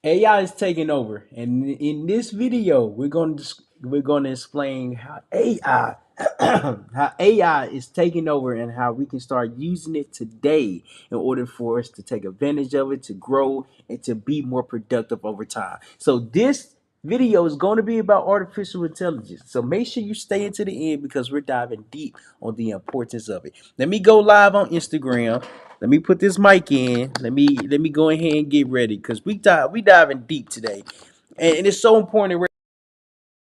AI is taking over, and in this video, we're going to explain how AI how AI is taking over and how we can start using it today in order for us to take advantage of it, to grow, and to be more productive over time. So this video is going to be about artificial intelligence. So make sure you stay into the end because we're diving deep on the importance of it. Let me go live on Instagram. Let me put this mic in. Let me go ahead and get ready because we diving deep today, and it's so important.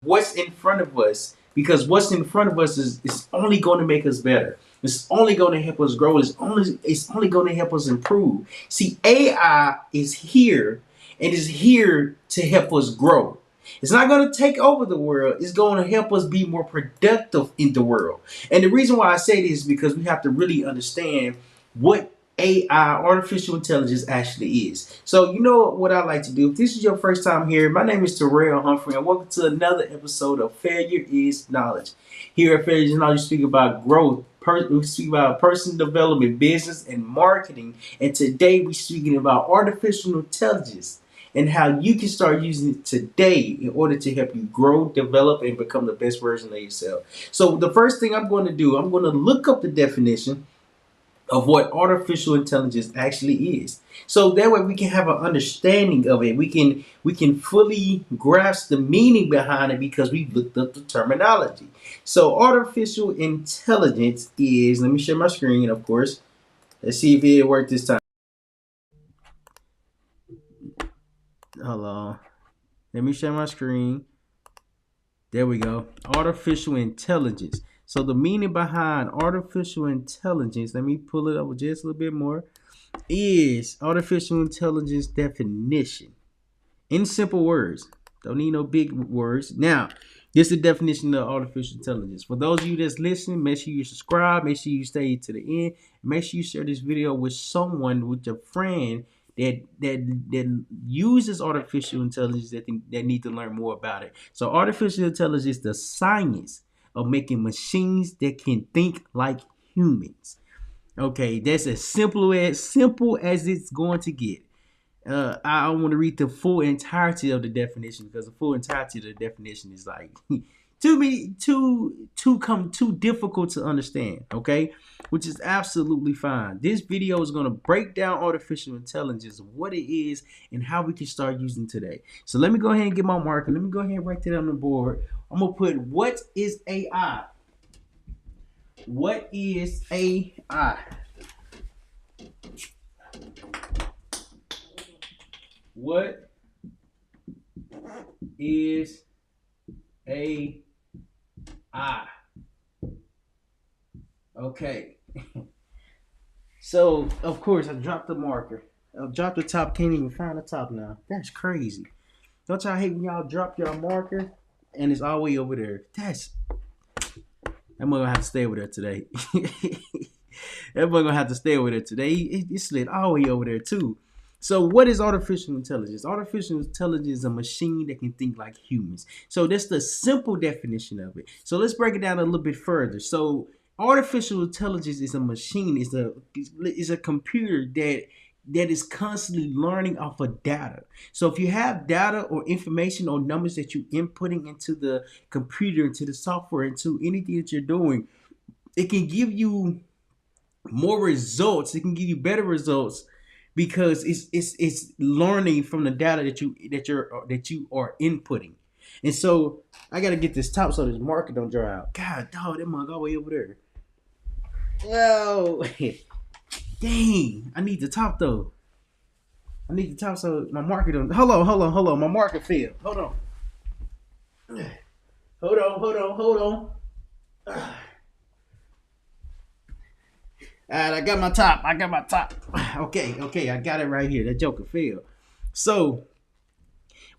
What's in front of us, because what's in front of us is only going to make us better. It's only going to help us grow. It's only going to help us improve. See, AI is here and is here to help us grow. It's not going to take over the world. It's going to help us be more productive in the world. And the reason why I say this is because we have to really understand what AI, artificial intelligence, actually is. So, you know what I like to do. If this is your first time here, my name is Terryl Humphrey, and welcome to another episode of Failure is Knowledge. Here at Failure is Knowledge, we speak about growth, we speak about personal development, business, and marketing. And today we're speaking about artificial intelligence and how you can start using it today in order to help you grow, develop, and become the best version of yourself. So the first thing I'm going to do, I'm going to look up the definition of what artificial intelligence actually is. So that way we can have an understanding of it. We can fully grasp the meaning behind it because we've looked up the terminology. So artificial intelligence is, let me share my screen, of course. Let's see if it worked this time. Hold on. Let me share my screen. There we go. Artificial intelligence. So the meaning behind artificial intelligence, let me pull it up just a little bit more, is artificial intelligence definition. In simple words. Don't need no big words. Now, this is the definition of artificial intelligence. For those of you that's listening, make sure you subscribe. Make sure you stay to the end. Make sure you share this video with someone, with your friend that uses artificial intelligence that need to learn more about it. So artificial intelligence is the science of making machines that can think like humans. Okay, that's as simple as it's going to get. I want to read the full entirety of the definition because the full entirety of the definition is like too difficult to understand. Okay, which is absolutely fine. This video is going to break down artificial intelligence, what it is, and how we can start using today. So let me go ahead and get my marker. Let me go ahead and write that on the board. I'm gonna put, what is AI? What is AI? What is AI? Okay. So, of course, I dropped the marker. I dropped the top. Can't even find the top now. That's crazy. Don't y'all hate when y'all drop your marker and it's all the way over there? I'm gonna have to stay over there today. Everyone gonna have to stay over there today. It slid all the way over there too. So what is artificial intelligence? Artificial intelligence is a machine that can think like humans. So that's the simple definition of it. So let's break it down a little bit further. So artificial intelligence is a machine, is a computer that is constantly learning off of data. So if you have data or information or numbers that you're inputting into the computer, into the software, into anything that you're doing, it can give you more results. It can give you better results because it's learning from the data that you are inputting. And so I gotta get this top so this marker don't dry out. God, dog, that mug all the way over there. Yo, dang! I need the top though. I need the top so my marker don't. Hold on. My marker failed. Hold on. Hold on. All right, I got my top. Okay. I got it right here. That joker failed. So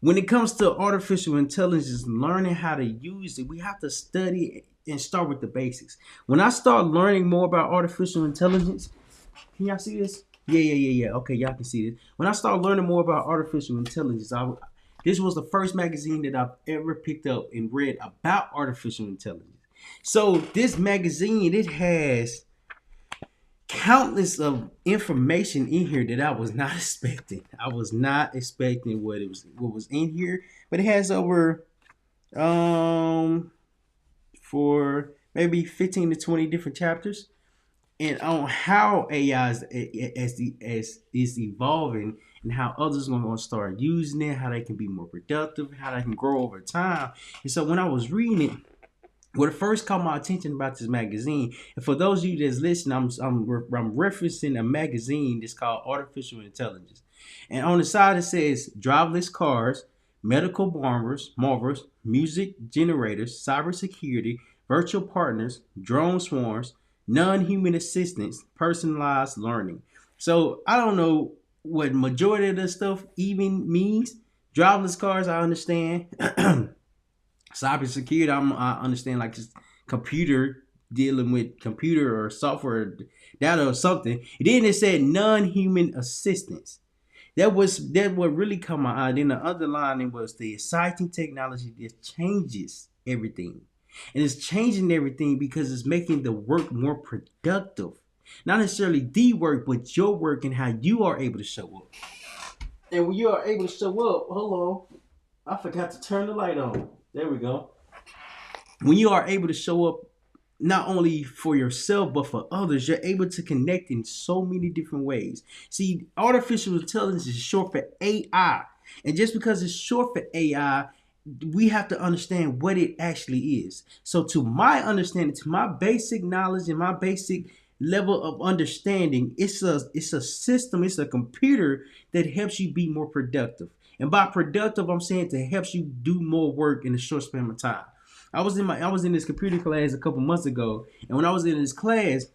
when it comes to artificial intelligence, learning how to use it, we have to study and start with the basics. When I start learning more about artificial intelligence, can y'all see this? Yeah. Okay, y'all can see this. When I start learning more about artificial intelligence, this was the first magazine that I've ever picked up and read about artificial intelligence. So this magazine, countless of information in here that I was not expecting. I was not expecting what was in here, but it has over um for maybe 15 to 20 different chapters and on how AI as is evolving and how others are going to start using it, how they can be more productive, how they can grow over time. And so when I was reading it, what first caught my attention about this magazine, and for those of you that's listening, I'm referencing a magazine that's called Artificial Intelligence, and on the side it says driverless cars, medical marvels, music generators, cybersecurity, virtual partners, drone swarms, non-human assistants, personalized learning. So I don't know what majority of this stuff even means. Driverless cars, I understand. Cybersecurity, I understand like just computer dealing with computer or software data or something. And then it said non-human assistance. That what really caught my eye. Then the underlining was the exciting technology that changes everything. And it's changing everything because it's making the work more productive. Not necessarily the work, but your work and how you are able to show up. And when you are able to show up, hold on, I forgot to turn the light on. There we go. When you are able to show up not only for yourself but for others, you're able to connect in so many different ways. See, artificial intelligence is short for AI. And just because it's short for AI, we have to understand what it actually is. So to my understanding, to my basic knowledge and my basic level of understanding, it's a system, it's a computer that helps you be more productive. And by productive, I'm saying to helps you do more work in a short span of time. I was in this computer class a couple months ago, and when I was in this class,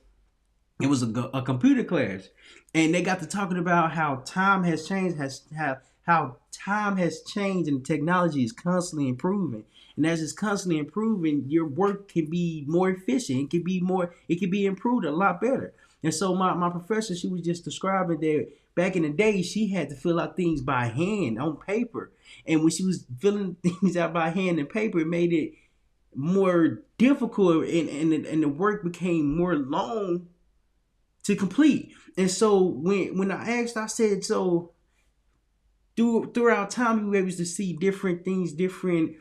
it was a computer class, and they got to talking about how time has changed, how time has changed, and technology is constantly improving. And as it's constantly improving, your work can be more efficient. It can be improved a lot better. And so my professor, she was just describing that back in the day, she had to fill out things by hand on paper. And when she was filling things out by hand and paper, it made it more difficult and the work became more long to complete. And so when I asked, I said, so throughout time, we were able to see different things, different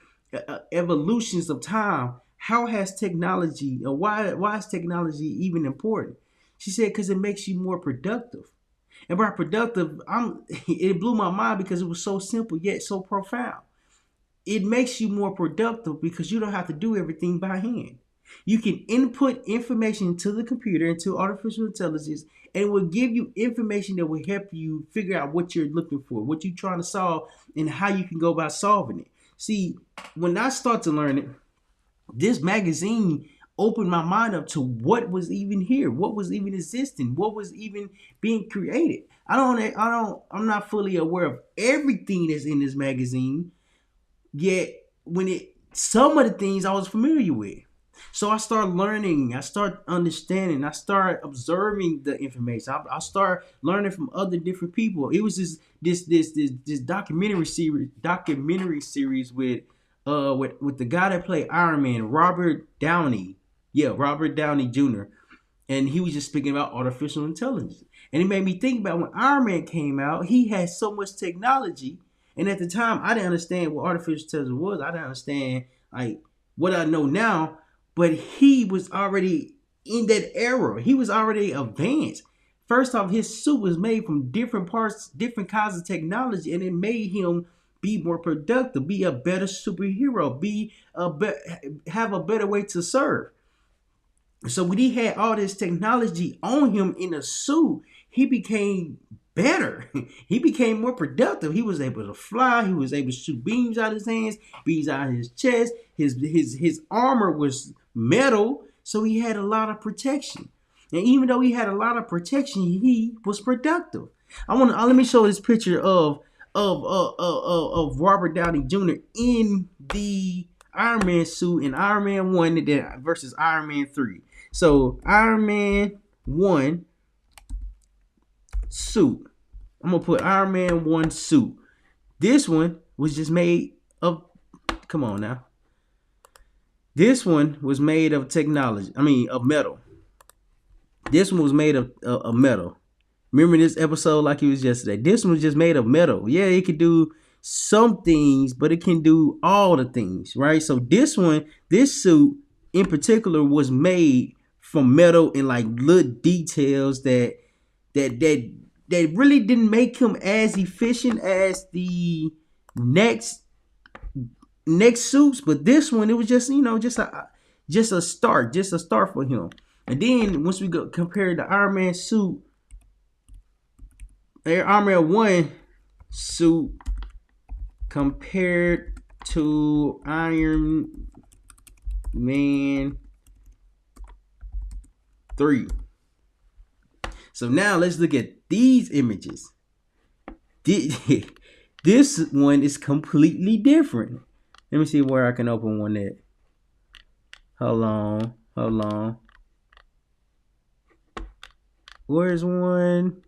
evolutions of time. How has technology, or why is technology even important? She said, because it makes you more productive. And by productive, it blew my mind because it was so simple yet so profound. It makes you more productive because you don't have to do everything by hand. You can input information to the computer, into artificial intelligence, and it will give you information that will help you figure out what you're looking for, what you're trying to solve, and how you can go about solving it. See, when I start to learn it, this magazine opened my mind up to what was even here, what was even existing, what was even being created. I'm not fully aware of everything that's in this magazine, yet some of the things I was familiar with. So I started learning, I started understanding, I started observing the information. I started learning from other different people. It was this documentary series with the guy that played Iron Man, Robert Downey. Yeah, Robert Downey Jr. And he was just speaking about artificial intelligence. And it made me think about when Iron Man came out, he had so much technology. And at the time, I didn't understand what artificial intelligence was. I didn't understand like what I know now. But he was already in that era. He was already advanced. First off, his suit was made from different parts, different kinds of technology, and it made him be more productive, be a better superhero, have a better way to serve. So when he had all this technology on him in a suit, he became better. He became more productive. He was able to fly. He was able to shoot beams out of his hands, beams out of his chest. His armor was metal, so he had a lot of protection. And even though he had a lot of protection, he was productive. Let me show this picture of Robert Downey Jr. in the Iron Man suit in Iron Man 1 versus Iron Man 3. So Iron Man 1 suit. I'm gonna put Iron Man 1 suit. This one was just made of, come on now. This one was made of technology. Of metal. This one was made of metal. Remember this episode like it was yesterday. This one was just made of metal. Yeah, it could do some things, but it can do all the things, right? So this suit in particular was made from metal and like little details that that that really didn't make him as efficient as the next next suits, but this one it was just just a start for him. And then once we go compare the Iron Man suit, Iron Man 1 suit compared to Iron Man 3. So now let's look at these images. This one is completely different. Let me see where I can open one at. Hold on. Where's one?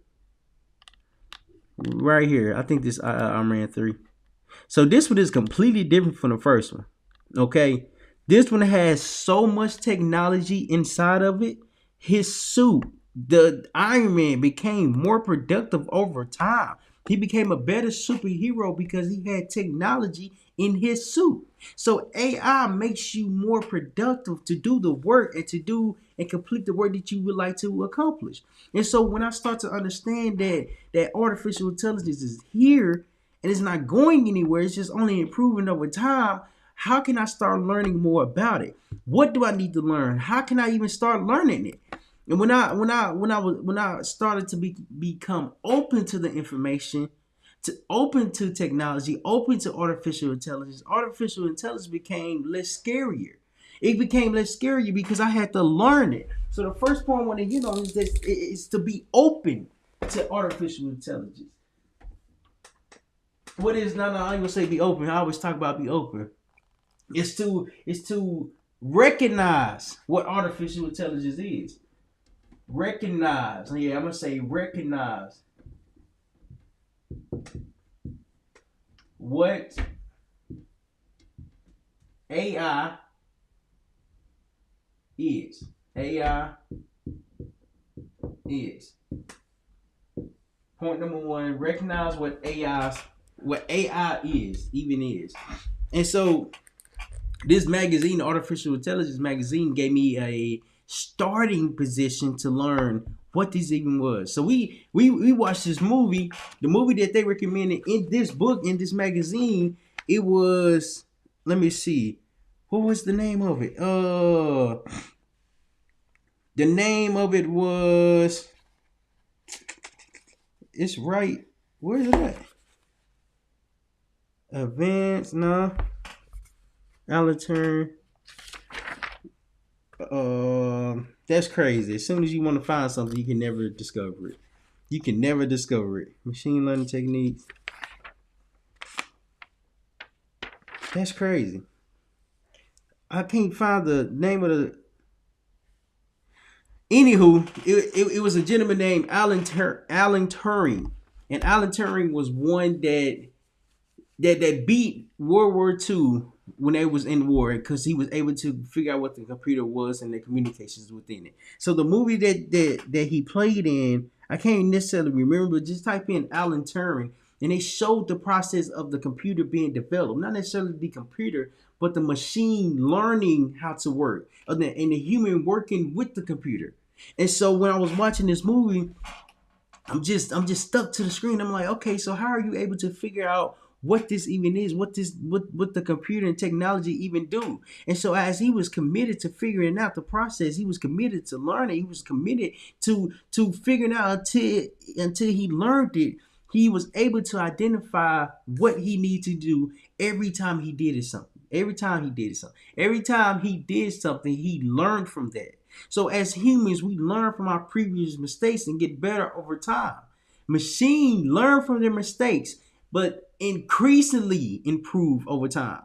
Right here. I think this Iron Man 3. So this one is completely different from the first one. Okay. This one has so much technology inside of it. His suit, the Iron Man, became more productive over time. He became a better superhero because he had technology in his suit. So AI makes you more productive to do the work and to do and complete the work that you would like to accomplish. And so when I start to understand that artificial intelligence is here and it's not going anywhere, it's just only improving over time. How can I start learning more about it? What do I need to learn? How can I even start learning it? And when I started to become open to the information, to open to technology, open to artificial intelligence became less scarier. It became less scary because I had to learn it. So the first point I want to hit on is this: is to be open to artificial intelligence. What is not? I ain't gonna say be open. I always talk about be open. It's to recognize what artificial intelligence is. Recognize. Yeah, I'm gonna say recognize what AI is. AI is. Point number one, recognize what AI is. And so this magazine, Artificial Intelligence Magazine, gave me a starting position to learn what this even was. So we watched this movie. The movie that they recommended in this book, in this magazine, it was, let me see, what was the name of it? The name of it was, it's right. Where is it at? Advanced, no. Alan Turn. That's crazy. As soon as you want to find something, you can never discover it. You can never discover it. Machine learning techniques. That's crazy. I can't find the name of the. Anywho, it was a gentleman named Alan Turing, and Alan Turing was one that beat World War II when they was in war because he was able to figure out what the computer was and the communications within it. So the movie that he played in, I can't necessarily remember, but just type in Alan Turing and they showed the process of the computer being developed. Not necessarily the computer, but the machine learning how to work and the human working with the computer. And so when I was watching this movie, I'm just stuck to the screen. I'm like, okay, so how are you able to figure out what this even is, what the computer and technology even do? And so as he was committed to figuring out the process, he was committed to learning, he was committed to figuring out until he learned it. He was able to identify what he needed to do every time he did something. Every time he did something. Every time he did something, he learned from that. So as humans, we learn from our previous mistakes and get better over time. Machines learn from their mistakes, but increasingly improve over time.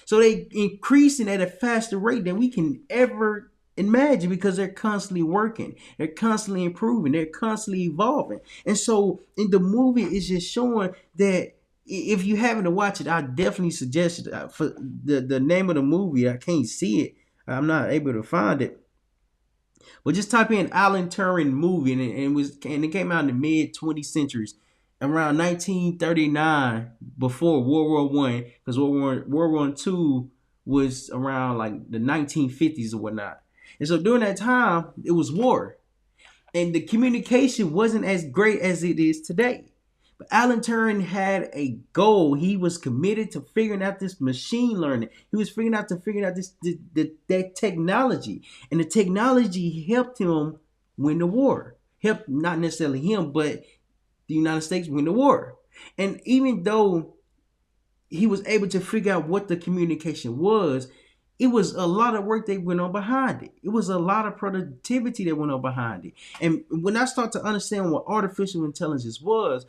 So they increasing at a faster rate than we can ever imagine because they're constantly working, they're constantly improving, they're constantly evolving. And so in the movie, it's just showing that if you haven't to watch it, I definitely suggest it. For the name of the movie, I can't see it. I'm not able to find it. But just type in Alan Turing movie, and it came out in the mid 20th centuries, around 1939, before World War I, because World War II was around like the 1950s or whatnot. And so during that time, it was war, and the communication wasn't as great as it is today. But Alan Turing had a goal. He was committed to figuring out this machine learning. He was figuring out that technology, and the technology helped him win the war. Helped not necessarily him, but the United States win the war. And even though he was able to figure out what the communication was, it was a lot of work that went on behind it. It was a lot of productivity that went on behind it. And when I start to understand what artificial intelligence was,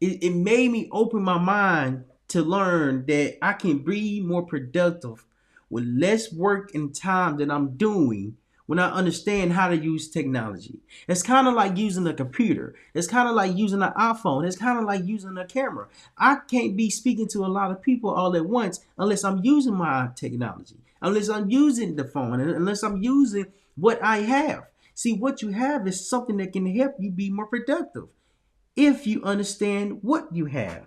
it made me open my mind to learn that I can be more productive with less work and time that I'm doing when I understand how to use technology. It's kind of like using a computer. It's kind of like using an iPhone. It's kind of like using a camera. I can't be speaking to a lot of people all at once unless I'm using my technology, unless I'm using the phone, unless I'm using what I have. See, what you have is something that can help you be more productive if you understand what you have.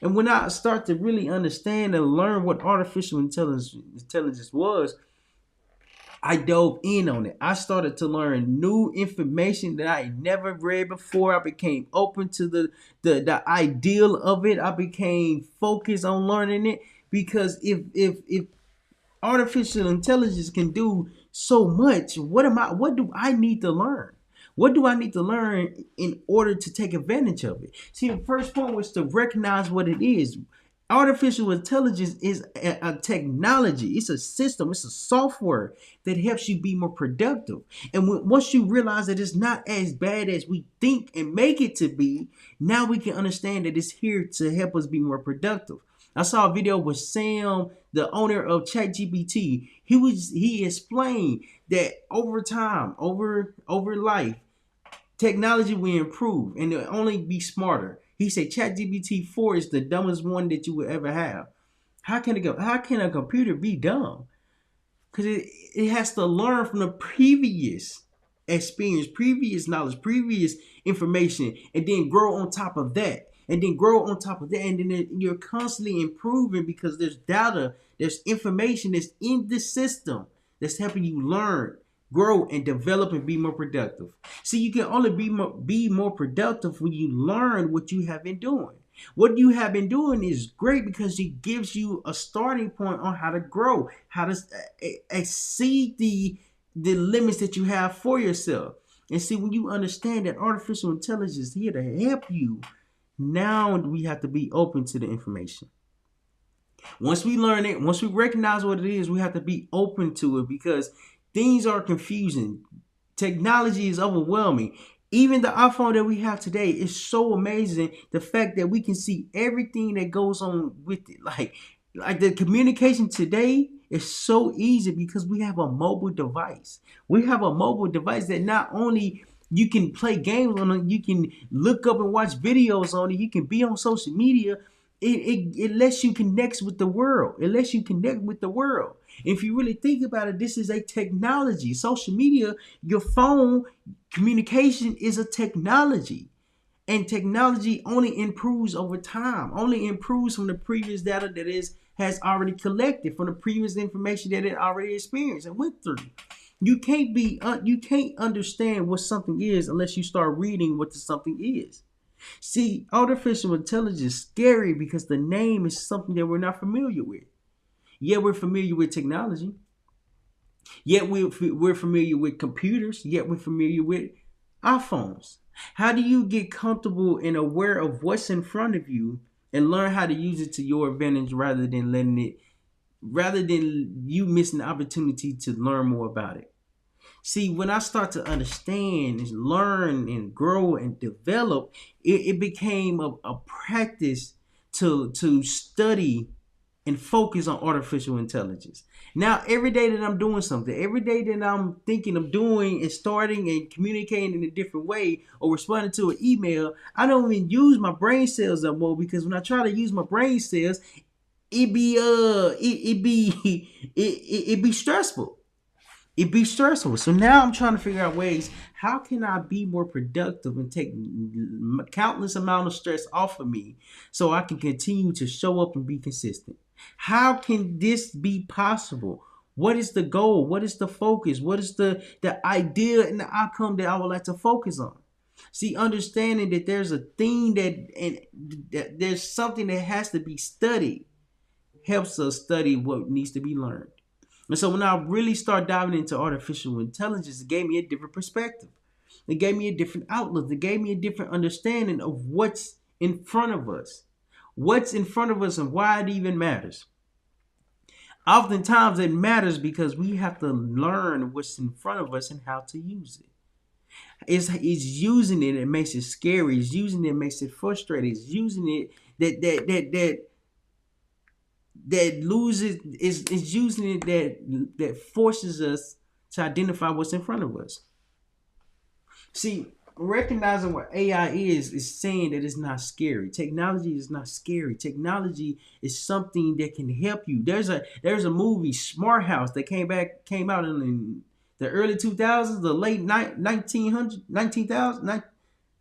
And when I start to really understand and learn what artificial intelligence was, I dove in on it. I started to learn new information that I never read before. I became open to the ideal of it. I became focused on learning it, because if artificial intelligence can do so much, what do I need to learn? What do I need to learn in order to take advantage of it? See, the first point was to recognize what it is. Artificial intelligence is a technology. It's a system. It's a software that helps you be more productive. And once you realize that it's not as bad as we think and make it to be, now we can understand that it's here to help us be more productive. I saw a video with Sam, the owner of ChatGPT. He explained that over time, over life, technology will improve and it'll only be smarter. He said ChatGPT 4 is the dumbest one that you will ever have. How can a computer be dumb? Because it has to learn from the previous experience, previous knowledge, previous information, and then grow on top of that. And then grow on top of that. And then you're constantly improving because there's data, there's information that's in the system that's helping you learn, grow, and develop and be more productive. See, you can only be more productive when you learn what you have been doing. What you have been doing is great because it gives you a starting point on how to grow, how to exceed the limits that you have for yourself. And see, when you understand that artificial intelligence is here to help you, now we have to be open to the information. Once we learn it, once we recognize what it is, we have to be open to it because things are confusing. Technology is overwhelming. Even the iPhone that we have today is so amazing. The fact that we can see everything that goes on with it. Like the communication today is so easy because we have a mobile device. We have a mobile device that not only you can play games on it, you can look up and watch videos on it, you can be on social media. It lets you connect with the world. It lets you connect with the world. If you really think about it, this is a technology. Social media, your phone, communication is a technology. And technology only improves over time, only improves from the previous data that has already collected, from the previous information that it already experienced and went through. You can't understand what something is unless you start reading what the something is. See, artificial intelligence is scary because the name is something that we're not familiar with. Yeah, we're familiar with technology. Yet we're familiar with computers. Yet we're familiar with iPhones. How do you get comfortable and aware of what's in front of you and learn how to use it to your advantage rather than you missing the opportunity to learn more about it? See, when I start to understand and learn and grow and develop, it became a practice to study and focus on artificial intelligence. Now, every day that I'm doing something, every day that I'm thinking of doing and starting and communicating in a different way or responding to an email, I don't even use my brain cells no more because when I try to use my brain cells, it be stressful. It be stressful. So now I'm trying to figure out ways, how can I be more productive and take countless amount of stress off of me so I can continue to show up and be consistent? How can this be possible? What is the goal? What is the focus? What is the idea and the outcome that I would like to focus on? See, understanding that there's a thing that there's something that has to be studied helps us study what needs to be learned. And so when I really start diving into artificial intelligence, it gave me a different perspective. It gave me a different outlook. It gave me a different understanding of what's in front of us. What's in front of us and why it even matters. Oftentimes it matters because we have to learn what's in front of us and how to use it. It's using it, it makes it scary. It's using it, makes it frustrating. It's using it that loses is using it that forces us to identify what's in front of us. See, recognizing what AI is saying that it's not scary. Technology is not scary. Technology is something that can help you. There's a movie, Smart House, that came out in the early 2000s, the late 1900s,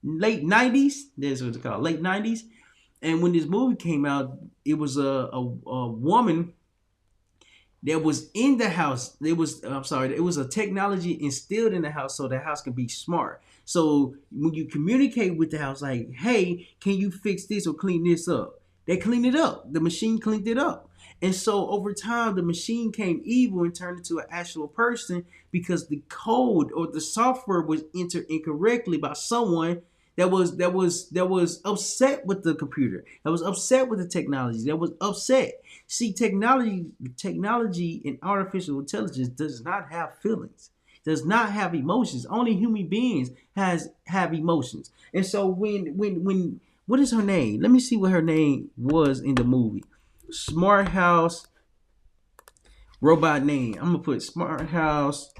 late 90s. That's what it's called, late 90s. And when this movie came out, it was a woman that was in the house. It was a technology instilled in the house so the house can be smart. So when you communicate with the house, like, hey, can you fix this or clean this up? They cleaned it up. The machine cleaned it up. And so over time, the machine came evil and turned into an actual person because the code or the software was entered incorrectly by someone that was upset with the computer, that was upset with the technology, that was upset. See, technology and artificial intelligence does not have feelings, does not have emotions. Only human beings have emotions. And so when what is her name? Let me see what her name was in the movie. Smart House robot name. I'm gonna put Smart House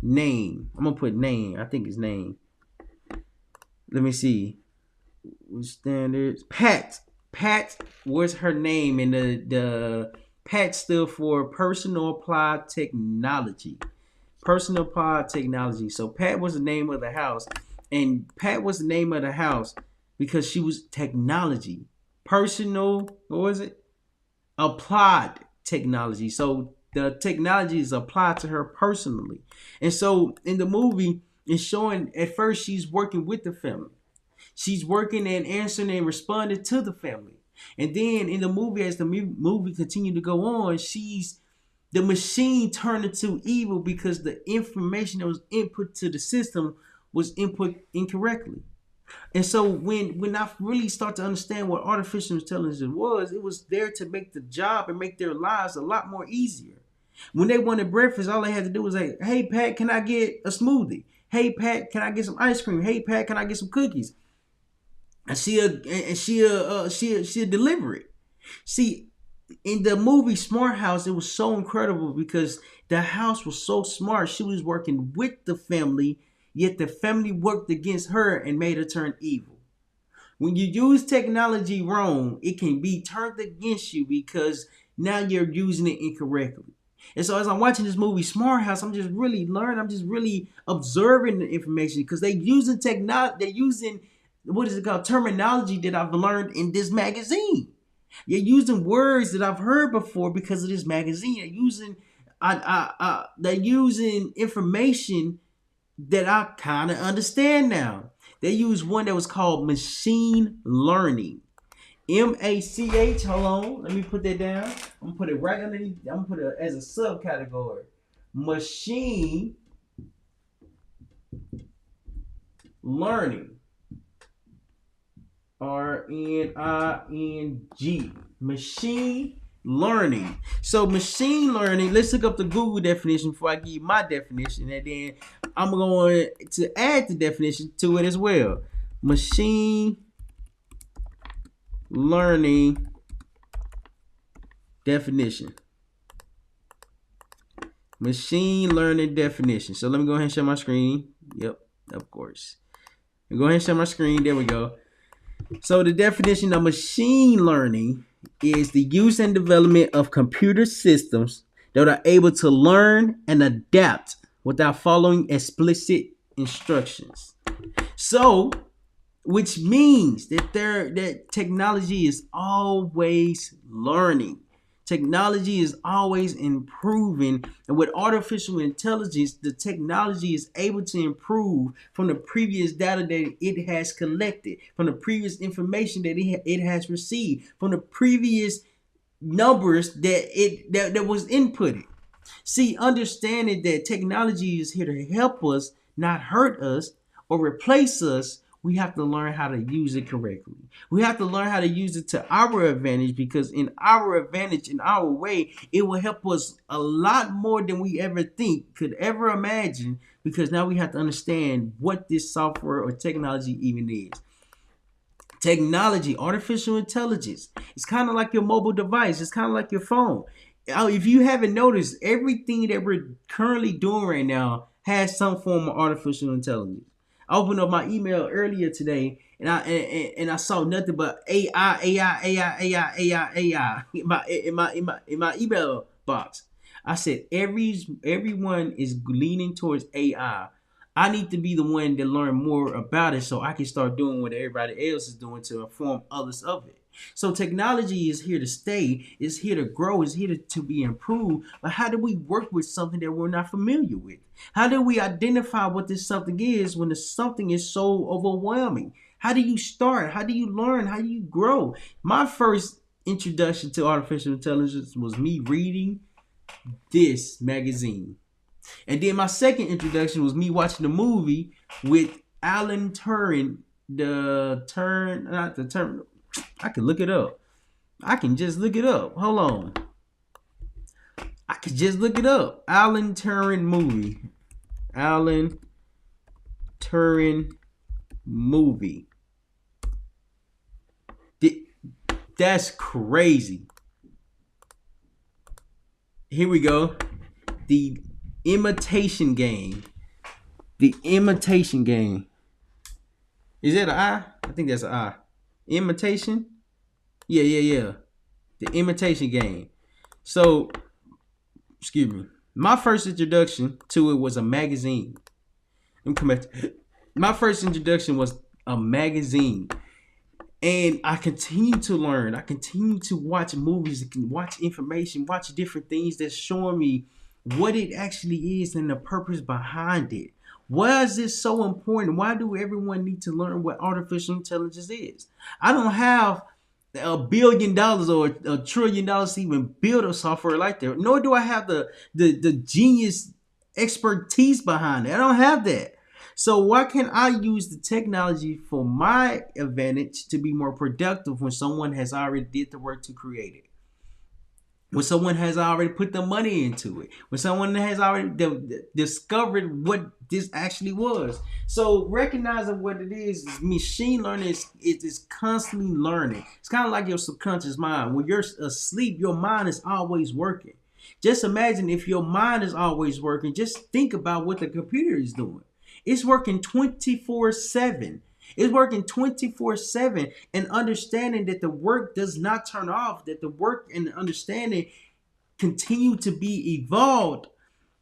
name. I'm gonna put name. I think it's name. Let me see. Standards. Pat was her name, and the Pat stood for Personal Applied Technology. Personal Applied Technology. So Pat was the name of the house, and Pat was the name of the house because she was technology. Personal. What was it? Applied technology. So the technology is applied to her personally. And so in the movie, it's showing at first she's working with the family. She's working and answering and responding to the family. And then in the movie, as the movie continued to go on, the machine turned into evil because the information that was input to the system was input incorrectly. And so when I really start to understand what artificial intelligence was, it was there to make the job and make their lives a lot more easier. When they wanted breakfast, all they had to do was say, hey, Pat, can I get a smoothie? Hey, Pat, can I get some ice cream? Hey, Pat, can I get some cookies? And she'll deliver it. See, in the movie Smart House, it was so incredible because the house was so smart. She was working with the family, yet the family worked against her and made her turn evil. When you use technology wrong, it can be turned against you because now you're using it incorrectly. And so as I'm watching this movie Smart House, I'm just really learning. I'm just really observing the information because they're using technology. They're using, what is it called, terminology that I've learned in this magazine. You're using words that I've heard before because of this magazine. They're using information that I kind of understand now. They use one that was called machine learning. MACH. Hold on. Let me put that down. I'm gonna put it right underneath. I'm gonna put it as a subcategory. Machine learning. RNING. Machine learning. So machine learning, let's look up the Google definition before I give you my definition, and then I'm going to add the definition to it as well. Machine learning definition. Machine learning definition. So let me go ahead and share my screen. Yep, of course. Go ahead and share my screen. There we go. So the definition of machine learning is the use and development of computer systems that are able to learn and adapt without following explicit instructions. So, which means that technology is always learning. Technology is always improving, and with artificial intelligence, the technology is able to improve from the previous data that it has collected, from the previous information that it has received, from the previous numbers that was inputted. See, understanding that technology is here to help us, not hurt us or replace us, we have to learn how to use it correctly. We have to learn how to use it to our advantage, because in our advantage, in our way, it will help us a lot more than we ever could ever imagine, because now we have to understand what this software or technology even is. Technology, artificial intelligence, it's kind of like your mobile device. It's kind of like your phone. If you haven't noticed, everything that we're currently doing right now has some form of artificial intelligence. I opened up my email earlier today, and I saw nothing but AI in my email box. I said everyone is leaning towards AI. I need to be the one to learn more about it so I can start doing what everybody else is doing to inform others of it. So technology is here to stay, is here to grow, is here to be improved. But how do we work with something that we're not familiar with? How do we identify what this something is when the something is so overwhelming? How do you start? How do you learn? How do you grow? My first introduction to artificial intelligence was me reading this magazine. And then my second introduction was me watching the movie with Alan Turing. Not the term. I can look it up. I can just look it up. Hold on. I could just look it up. Alan Turing movie. Alan Turing movie. That's crazy. Here we go. The Imitation Game. The Imitation Game. Is that an I? I think that's an I. Imitation? Yeah. The Imitation Game. So, excuse me. My first introduction to it was a magazine. My first introduction was a magazine. And I continue to learn. I continue to watch movies, watch information, watch different things that's showing me what it actually is and the purpose behind it. Why is this so important? Why do everyone need to learn what artificial intelligence is? I don't have $1 billion or $1 trillion to even build a software like that. Nor do I have the genius expertise behind it. I don't have that. So why can't I use the technology for my advantage to be more productive when someone has already did the work to create it? When someone has already put the money into it, when someone has already discovered what this actually was. So recognizing what it is machine learning is constantly learning. It's kind of like your subconscious mind. When you're asleep, your mind is always working. Just imagine if your mind is always working, just think about what the computer is doing. It's working 24/7. It's working 24/7, and understanding that the work does not turn off, that the work and the understanding continue to be evolved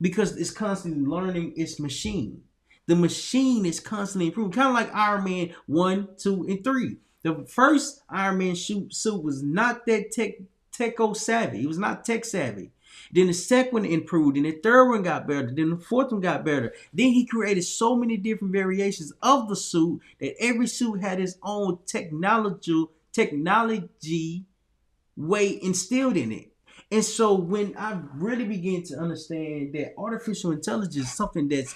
because it's constantly learning its machine. The machine is constantly improving, kind of like Iron Man 1, 2, and 3. The first Iron Man suit was not that techo savvy. It was not tech savvy. Then the second one improved, and the third one got better, then the fourth one got better. Then he created so many different variations of the suit that every suit had its own technology way instilled in it. And so when I really began to understand that artificial intelligence is something that's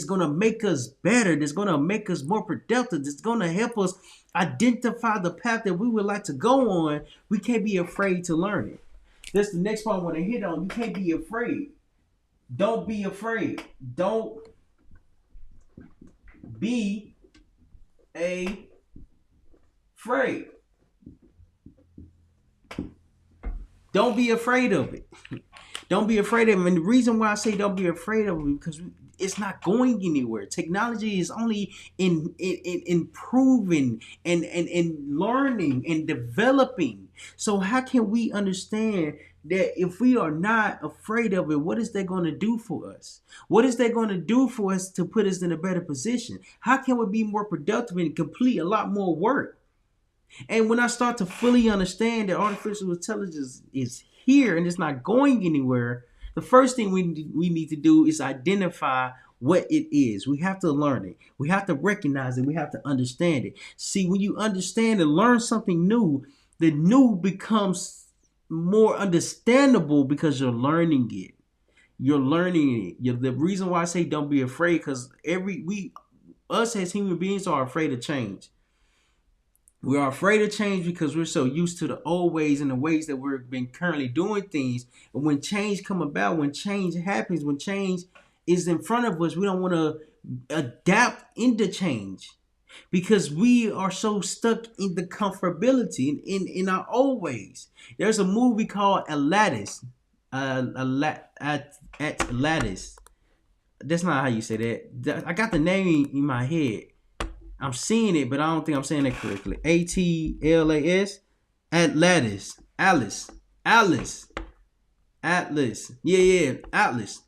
going to make us better, that's going to make us more productive, that's going to help us identify the path that we would like to go on, we can't be afraid to learn it. That's the next part I want to hit on. You can't be afraid. Don't be afraid. Don't be afraid. Don't be afraid of it. Don't be afraid of it. And the reason why I say don't be afraid of it because it's not going anywhere. Technology is only in improving and learning and developing. So how can we understand that if we are not afraid of it, what is that going to do for us? What is that going to do for us to put us in a better position? How can we be more productive and complete a lot more work? And when I start to fully understand that artificial intelligence is here and it's not going anywhere, the first thing we need to do is identify what it is. We have to learn it. We have to recognize it. We have to understand it. See, when you understand and learn something new, the new becomes more understandable because you're learning it. You're learning it. The reason why I say don't be afraid, because us as human beings are afraid of change. We are afraid of change because we're so used to the old ways and the ways that we've been currently doing things. And when change come about, when change happens, when change is in front of us, we don't want to adapt into change because we are so stuck in the comfortability in our old ways. There's a movie called Atlantis. Atlantis. That's not how you say that. I got the name in my head. I'm seeing it, but I don't think I'm saying it correctly. Atlas. Atlantis. Atlas. Yeah, Atlas.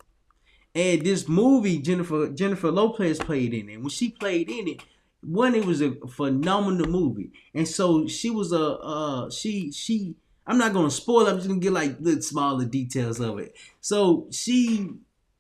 And this movie, Jennifer Lopez played in it. When she played in it, it was a phenomenal movie. And so she was she I'm not gonna spoil it, I'm just gonna get like the smaller details of it. So she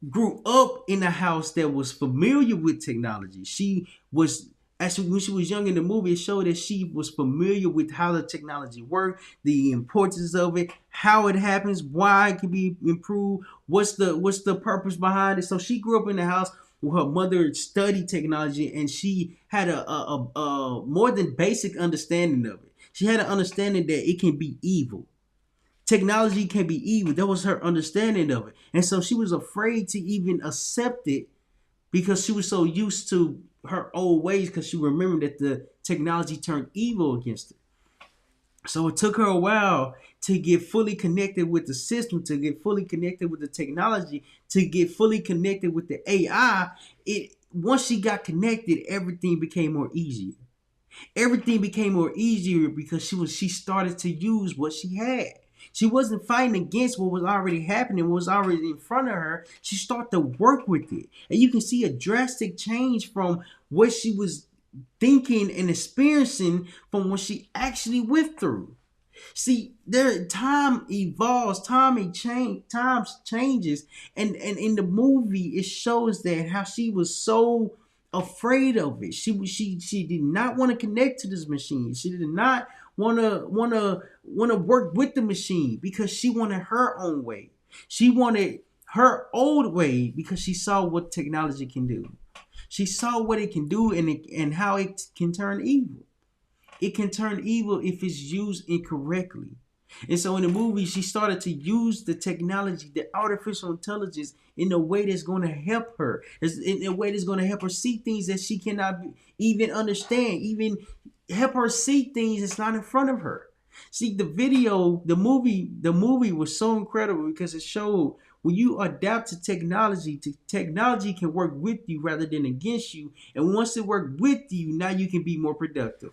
grew up in a house that was familiar with technology. She was Actually, when she was young in the movie, it showed that she was familiar with how the technology worked, the importance of it, how it happens, why it can be improved, what's the purpose behind it. So she grew up in the house where her mother studied technology, and she had a more than basic understanding of it. She had an understanding that it can be evil. Technology can be evil. That was her understanding of it, and so she was afraid to even accept it because she was so used to her old ways because she remembered that the technology turned evil against her. So it took her a while to get fully connected with the system, to get fully connected with the technology, to get fully connected with the AI. Once she got connected, everything became more easier. Everything became more easier because she started to use what she had. She wasn't fighting against what was already happening, what was already in front of her. She started to work with it. And you can see a drastic change from what she was thinking and experiencing from what she actually went through. See, time evolves, time changes, and in the movie it shows that how she was so afraid of it. She did not want to connect to this machine. She did not want to work with the machine because she wanted her own way. She wanted her old way because she saw what technology can do. She saw what it can do and how it can turn evil. It can turn evil if it's used incorrectly. And so in the movie, she started to use the technology, the artificial intelligence, in a way that's going to help her, in a way that's going to help her see things that she cannot even understand, even help her see things that's not in front of her. See, the movie was so incredible because it showed when you adapt to technology can work with you rather than against you. And once it works with you, now you can be more productive.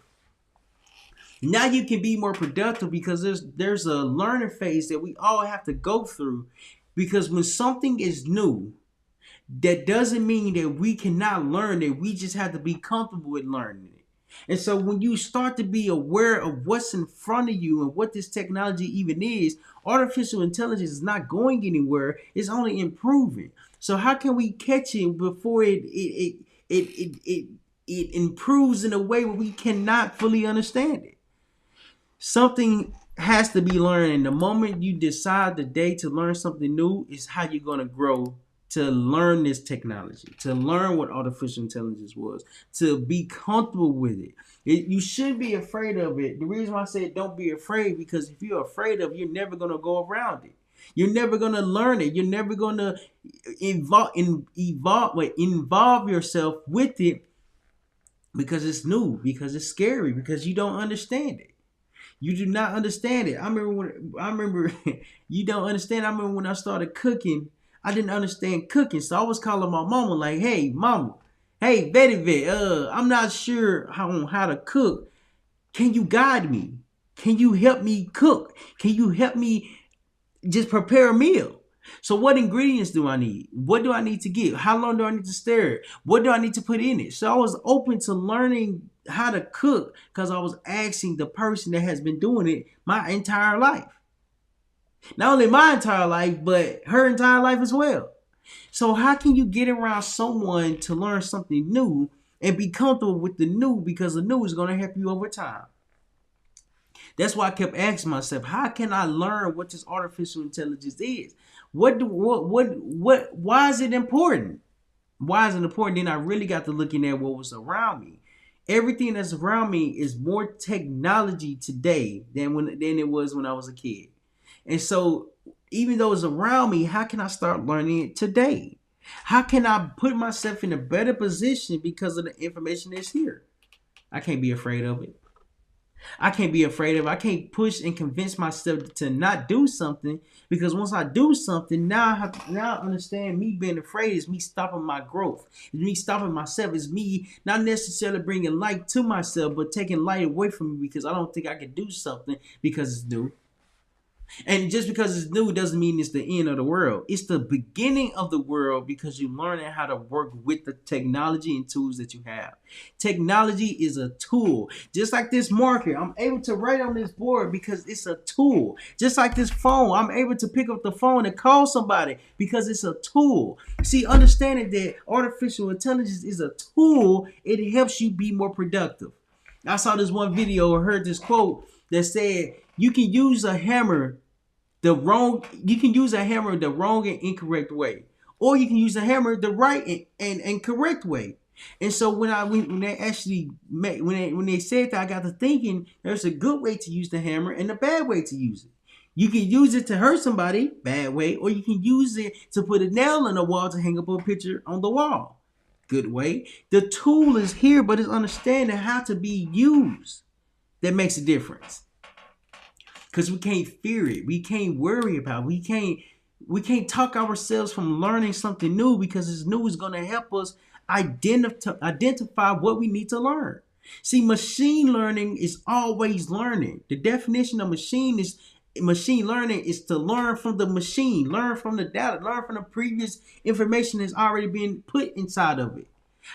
Now you can be more productive because there's a learning phase that we all have to go through. Because when something is new, that doesn't mean that we cannot learn it. We just have to be comfortable with learning it. And so when you start to be aware of what's in front of you and what this technology even is, artificial intelligence is not going anywhere. It's only improving. So how can we catch it before it improves in a way where we cannot fully understand it? Something has to be learned, and the moment you decide the day to learn something new is how you're going to grow to learn this technology, to learn what artificial intelligence was, to be comfortable with it. You shouldn't be afraid of it. The reason why I say don't be afraid, because if you're afraid of it, you're never going to go around it. You're never going to learn it. You're never going to involve yourself with it because it's new, because it's scary, because you don't understand it. You do not understand it. I remember you don't understand. I remember when I started cooking, I didn't understand cooking. So I was calling my mama like, hey, mama, hey, Betty, I'm not sure how to cook. Can you guide me? Can you help me cook? Can you help me just prepare a meal? So what ingredients do I need? What do I need to get? How long do I need to stir it? What do I need to put in it? So I was open to learning how to cook because I was asking the person that has been doing it my entire life. Not only my entire life, but her entire life as well. So how can you get around someone to learn something new and be comfortable with the new, because the new is going to help you over time? That's why I kept asking myself, how can I learn what this artificial intelligence is? Why is it important? Why is it important? Then I really got to looking at what was around me. Everything that's around me is more technology today than it was when I was a kid. And so even though it's around me, how can I start learning it today? How can I put myself in a better position because of the information that's here? I can't be afraid of it. I can't be afraid of it. I can't push and convince myself to not do something, because once I do something, now I understand me being afraid is me stopping my growth. It's me stopping myself. It's me not necessarily bringing light to myself, but taking light away from me because I don't think I can do something because it's new. And just because it's new doesn't mean it's the end of the world. It's the beginning of the world because you're learning how to work with the technology and tools that you have. Technology is a tool. Just like this marker, I'm able to write on this board because it's a tool. Just like this phone, I'm able to pick up the phone and call somebody because it's a tool. See, understanding that artificial intelligence is a tool, it helps you be more productive. I saw this one video or heard this quote that said, you can use a hammer the wrong and incorrect way, or you can use a hammer the right and correct way. And so when they actually when they said that, I got to thinking there's a good way to use the hammer and a bad way to use it. You can use it to hurt somebody, bad way, or you can use it to put a nail in the wall to hang up a picture on the wall, good way. The tool is here, but it's understanding how to be used that makes a difference. Because we can't fear it. We can't worry about it. We can't talk ourselves from learning something new, because this new is going to help us identify what we need to learn. See, machine learning is always learning. The definition of machine learning is to learn from the machine, learn from the data, learn from the previous information that's already been put inside of it.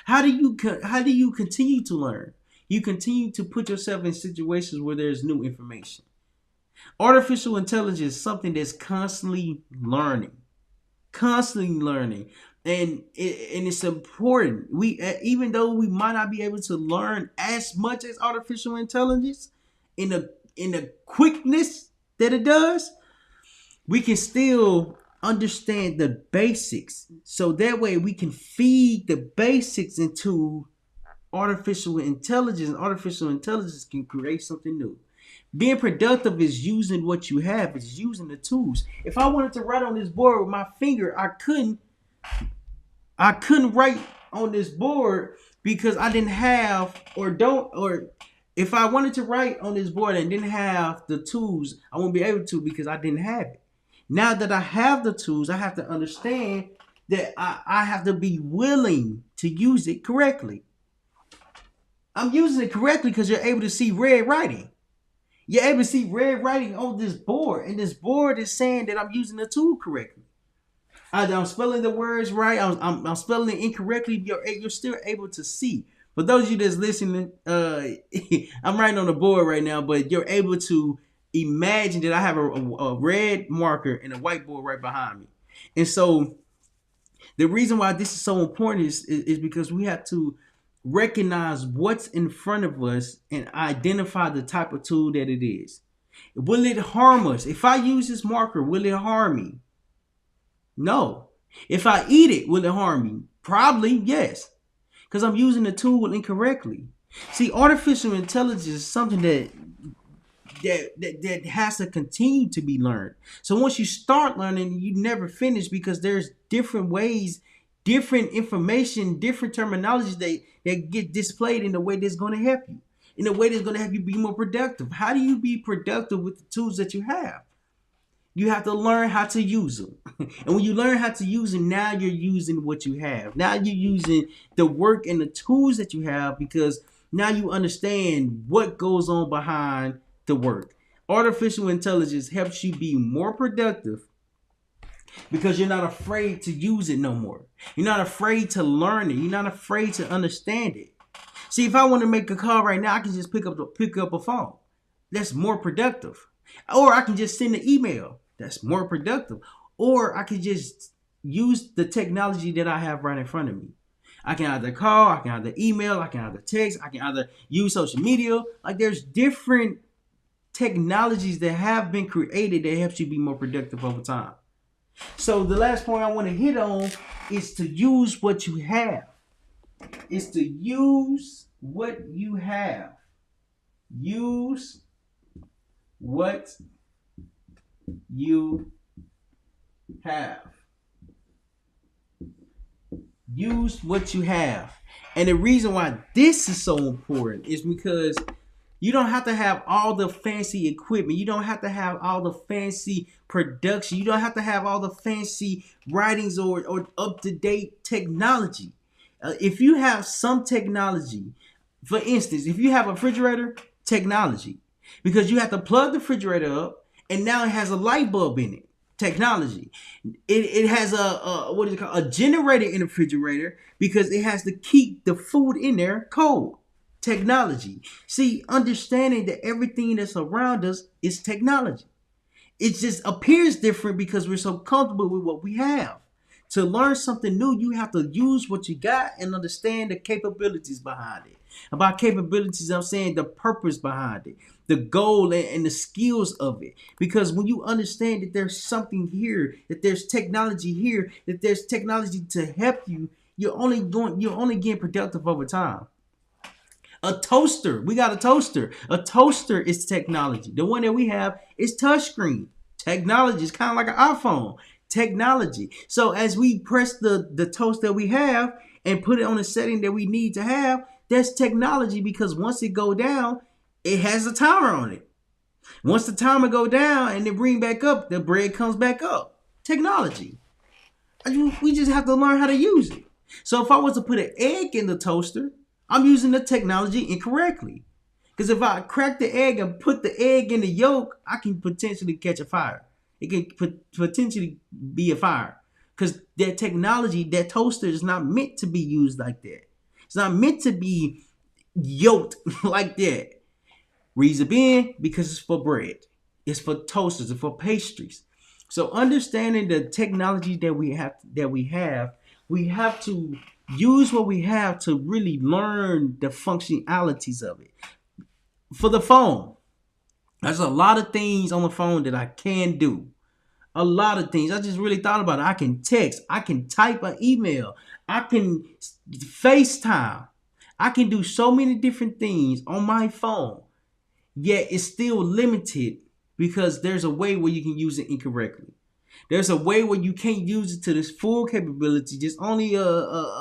How do you continue to learn? You continue to put yourself in situations where there's new information. Artificial intelligence is something that's constantly learning, and it's important. Even though we might not be able to learn as much as artificial intelligence in the quickness that it does, we can still understand the basics. So that way we can feed the basics into artificial intelligence. Artificial intelligence can create something new. Being productive is using what you have, is using the tools. If I wanted to write on this board with my finger, I couldn't write on this board because I didn't have or if I wanted to write on this board and didn't have the tools, I won't be able to because I didn't have it. Now that I have the tools, I have to understand that I have to be willing to use it correctly. I'm using it correctly because you're able to see red writing. You're able to see red writing on this board, and this board is saying that I'm using the tool correctly. I'm spelling the words right. I'm spelling it incorrectly. You're still able to see. For those of you that's listening, I'm writing on the board right now, but you're able to imagine that I have a red marker and a whiteboard right behind me. And so the reason why this is so important is because we have to recognize what's in front of us and identify the type of tool that it is. Will it harm us? If I use this marker, will it harm me? No. If I eat it, will it harm me? Probably yes, because I'm using the tool incorrectly. See, artificial intelligence is something that has to continue to be learned. So once you start learning, you never finish, because there's different ways, different information, different terminologies that get displayed in the way that's going to help you. in a way that's going to help you be more productive. How do you be productive with the tools that you have? You have to learn how to use them. And when you learn how to use them, now you're using what you have. Now you're using the work and the tools that you have, because now you understand what goes on behind the work. Artificial intelligence helps you be more productive because you're not afraid to use it no more. You're not afraid to learn it. You're not afraid to understand it. See, if I want to make a call right now, I can just pick up a phone. That's more productive. Or I can just send an email. That's more productive. Or I can just use the technology that I have right in front of me. I can either call, I can either email, I can either text, I can either use social media. Like, there's different technologies that have been created that helps you be more productive over time. So the last point I want to hit on is to use what you have. It's to use what you have. Use what you have. Use what you have. And the reason why this is so important is because you don't have to have all the fancy equipment. You don't have to have all the fancy production. You don't have to have all the fancy writings or up-to-date technology. If you have some technology, for instance, if you have a refrigerator, technology. Because you have to plug the refrigerator up, and now it has a light bulb in it. Technology. It has a generator in the refrigerator because it has to keep the food in there cold. Technology. See, understanding that everything that's around us is technology. It just appears different because we're so comfortable with what we have. To learn something new, you have to use what you got and understand the capabilities behind it. About capabilities, I'm saying the purpose behind it, the goal and the skills of it. Because when you understand that there's something here, that there's technology here, that there's technology to help you, you're only getting productive over time. A toaster. We got a toaster. A toaster is technology. The one that we have is touchscreen. Technology is kind of like an iPhone. Technology. So as we press the toast that we have and put it on a setting that we need to have, that's technology, because once it go down, it has a timer on it. Once the timer go down and it bring back up, the bread comes back up. Technology. We just have to learn how to use it. So if I was to put an egg in the toaster, I'm using the technology incorrectly. Because if I crack the egg and put the egg in the yolk, I can potentially catch a fire. It can potentially be a fire. Because that technology, that toaster is not meant to be used like that. It's not meant to be yoked like that. Reason being, because it's for bread. It's for toasters. It's for pastries. So understanding the technology that we have to use what we have to really learn the functionalities of it. For the phone, there's a lot of things on the phone that I can do. A lot of things. I just really thought about it. I can text. I can type an email. I can FaceTime. I can do so many different things on my phone. Yet it's still limited because there's a way where you can use it incorrectly. There's a way where you can't use it to this full capability, just only a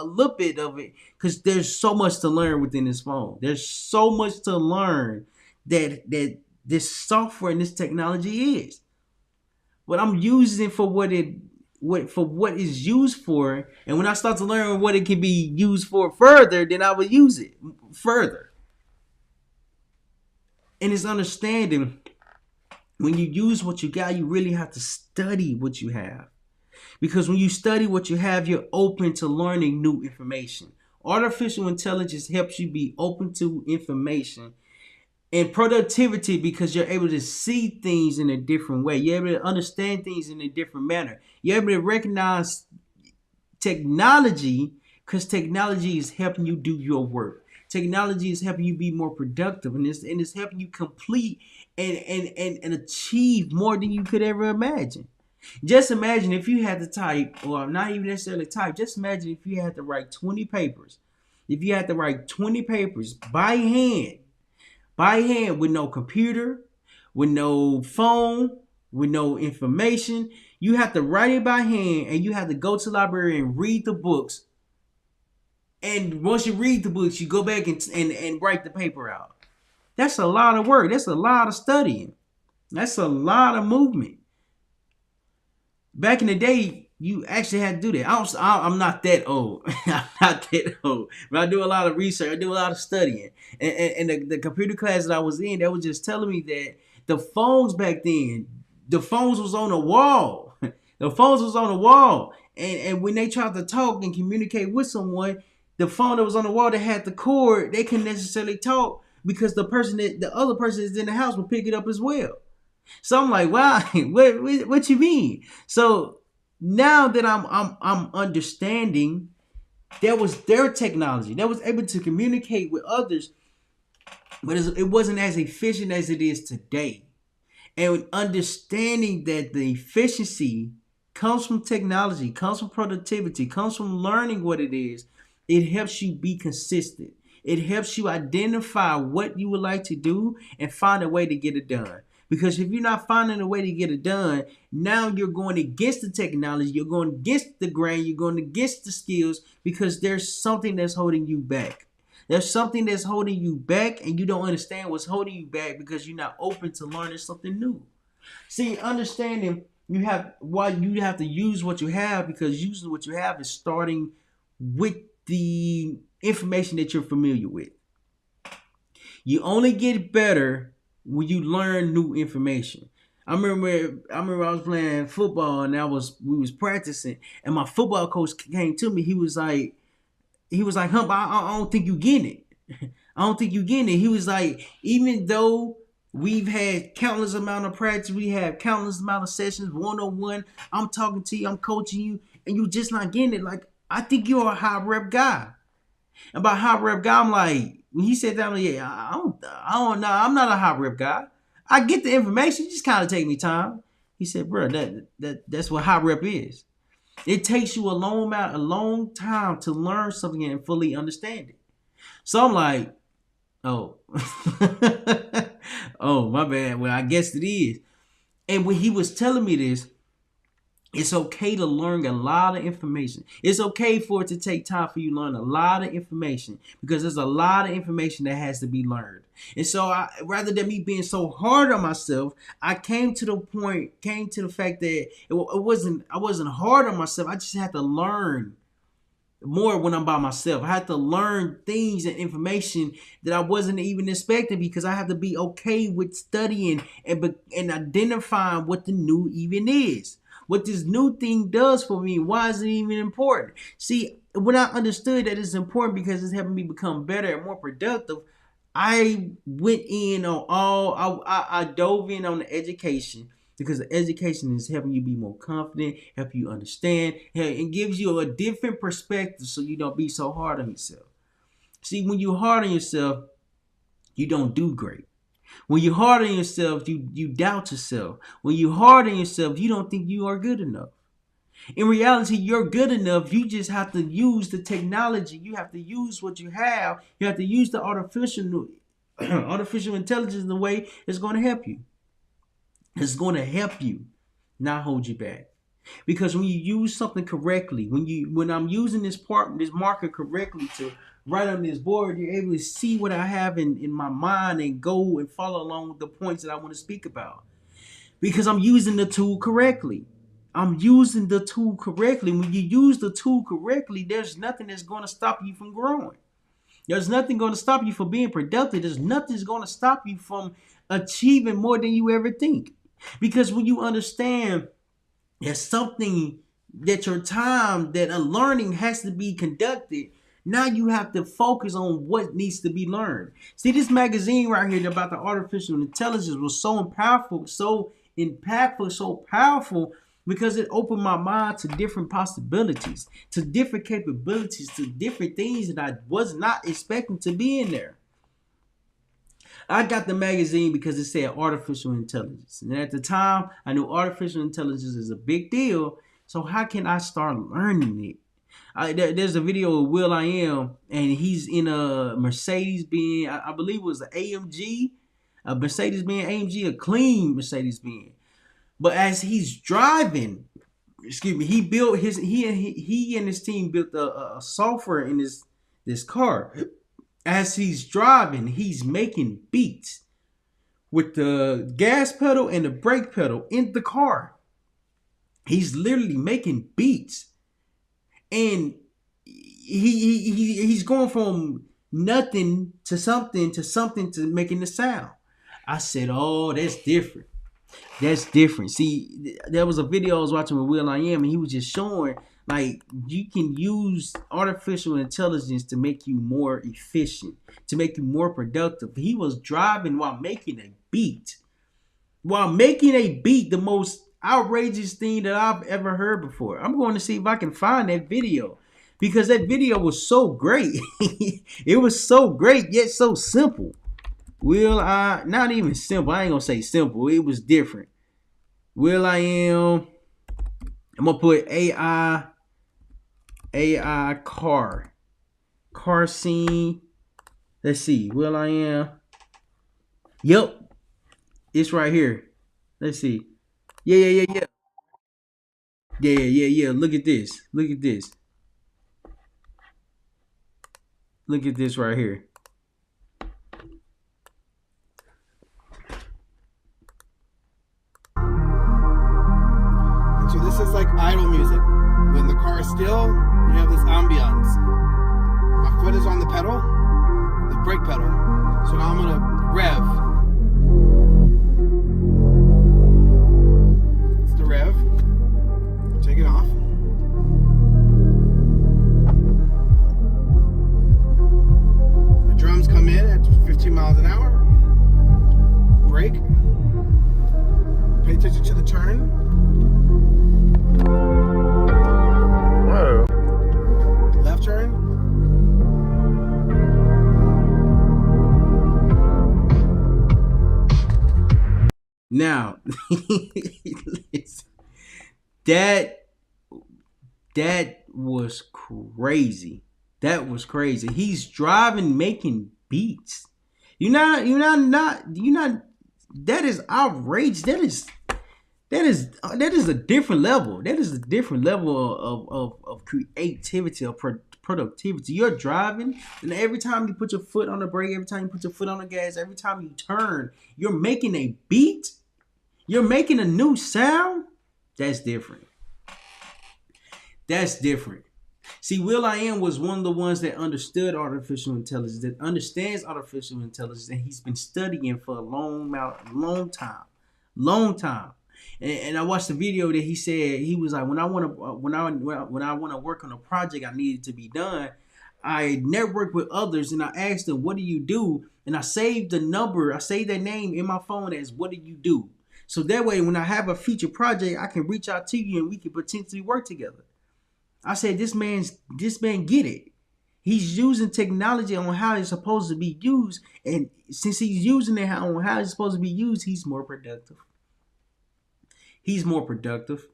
little bit of it, because there's so much to learn within this phone. There's so much to learn that this software and this technology is. But I'm using it for what it's used for, and when I start to learn what it can be used for further, then I will use it further. And it's understanding, when you use what you got, you really have to study what you have. Because when you study what you have, you're open to learning new information. Artificial intelligence helps you be open to information and productivity, because you're able to see things in a different way. You're able to understand things in a different manner. You're able to recognize technology, because technology is helping you do your work. Technology is helping you be more productive, and it's helping you complete and achieve more than you could ever imagine. Just imagine if you had to type, or not even necessarily type, just imagine if you had to write 20 papers. If you had to write 20 papers by hand with no computer, with no phone, with no information, you have to write it by hand, and you have to go to the library and read the books. And once you read the books, you go back and write the paper out. That's a lot of work. That's a lot of studying. That's a lot of movement. Back in the day, you actually had to do that. I'm not that old. I'm not that old. But I do a lot of research. I do a lot of studying. And the computer class that I was in, they was just telling me that the phones back then, the phones was on the wall. The phones was on the wall. And when they tried to talk and communicate with someone, the phone that was on the wall that had the cord, they couldn't necessarily talk because the other person that's in the house would pick it up as well. So I'm like, wow, what you mean? So now that I'm understanding that was their technology that was able to communicate with others, but it wasn't as efficient as it is today. And understanding that the efficiency comes from technology, comes from productivity, comes from learning what it is, it helps you be consistent. It helps you identify what you would like to do and find a way to get it done. Because if you're not finding a way to get it done, now you're going against the technology, you're going against the grain, you're going against the skills because there's something that's holding you back. There's something that's holding you back, and you don't understand what's holding you back because you're not open to learning something new. See, understanding you have why you have to use what you have, because using what you have is starting with the information that you're familiar with. You only get better when you learn new information. I remember I was playing football and we was practicing, and my football coach came to me. He was like, Hump, I don't think you getting it. I don't think you getting it. He was like, even though we've had countless amount of practice, we have countless amount of sessions, 1-on-1, I'm talking to you, I'm coaching you, and you just not getting it. Like, I think you're a high rep guy. And by high rep guy, I'm like, when he said that, I'm like, yeah, I don't know. I'm not a high rep guy. I get the information, it just kind of take me time. He said, bro, that's what high rep is. It takes you a long time to learn something and fully understand it. So I'm like, oh, oh, my bad. Well, I guess it is. And when he was telling me this, it's okay to learn a lot of information. It's okay for it to take time for you to learn a lot of information, because there's a lot of information that has to be learned. And so rather than me being so hard on myself, I came to the fact that I wasn't hard on myself. I just had to learn more when I'm by myself. I had to learn things and information that I wasn't even expecting, because I have to be okay with studying and identifying what the new even is. What this new thing does for me, why is it even important? See, when I understood that it's important because it's helping me become better and more productive, I went in on I dove in on the education, because the education is helping you be more confident, help you understand, and gives you a different perspective so you don't be so hard on yourself. See, when you're hard on yourself, you don't do great. When you're hard on yourself, you doubt yourself. When you're hard on yourself, you don't think you are good enough. In reality, you're good enough. You just have to use the technology. You have to use what you have. You have to use the artificial intelligence in the way it's going to help you. It's going to help you, not hold you back. Because when you use something correctly, when I'm using this marker correctly to write on this board, you're able to see what I have in my mind and go and follow along with the points that I want to speak about. Because I'm using the tool correctly. I'm using the tool correctly. When you use the tool correctly, there's nothing that's going to stop you from growing. There's nothing going to stop you from being productive. There's nothing that's going to stop you from achieving more than you ever think. Because when you understand there's something that your time, that a learning has to be conducted, now you have to focus on what needs to be learned. See, this magazine right here about the artificial intelligence was so powerful, so impactful, so powerful, because it opened my mind to different possibilities, to different capabilities, to different things that I was not expecting to be in there. I got the magazine because it said artificial intelligence. And at the time, I knew artificial intelligence is a big deal. So how can I start learning it? There's a video of Will I Am, and he's in a Mercedes-Benz. I believe it was an AMG, a Mercedes-Benz AMG, a clean Mercedes-Benz. But as he's driving, he and his team built a software in this car. As he's driving, he's making beats with the gas pedal and the brake pedal in the car. He's literally making beats, and he's going from nothing to something to making the sound. I said, "Oh, that's different. That's different." See, there was a video I was watching with Will I Am, and he was just showing like you can use artificial intelligence to make you more efficient, to make you more productive. He was driving while making a beat. While making a beat, the most outrageous thing that I've ever heard before. I'm going to see if I can find that video because that video was so great. It was so great, yet so simple. Will I, not even simple, I ain't gonna say simple, it was different. Will I Am, I'm gonna put AI car scene. Let's see, Will I Am. Yep, it's right here. Let's see. Yeah. Look at this. Look at this. Look at this right here. So this is like idle music. When the car is still, you have this ambiance. My foot is on the pedal, the brake pedal. So now I'm gonna rev. It's the rev. Take it off. The drums come in at 15 miles an hour. Brake. Pay attention to the turn. Whoa. Left turn. Now, that was crazy. That was crazy. He's driving, making beats. You're not. That is outrageous. That is a different level. That is a different level of creativity, of productivity. You're driving, and every time you put your foot on the brake, every time you put your foot on the gas, every time you turn, you're making a beat. You're making a new sound. That's different. That's different. See, Will I Am was one of the ones that understood artificial intelligence, that understands artificial intelligence, and he's been studying for a long time. And I watched the video that he said he was like, when I want to work on a project I needed to be done, I network with others and I asked them, "What do you do?" And I saved the number, I saved their name in my phone as "What do you do?" So that way, when I have a future project, I can reach out to you and we can potentially work together. I said, this man get it. He's using technology on how it's supposed to be used, and since he's using it on how it's supposed to be used, he's more productive. He's more productive.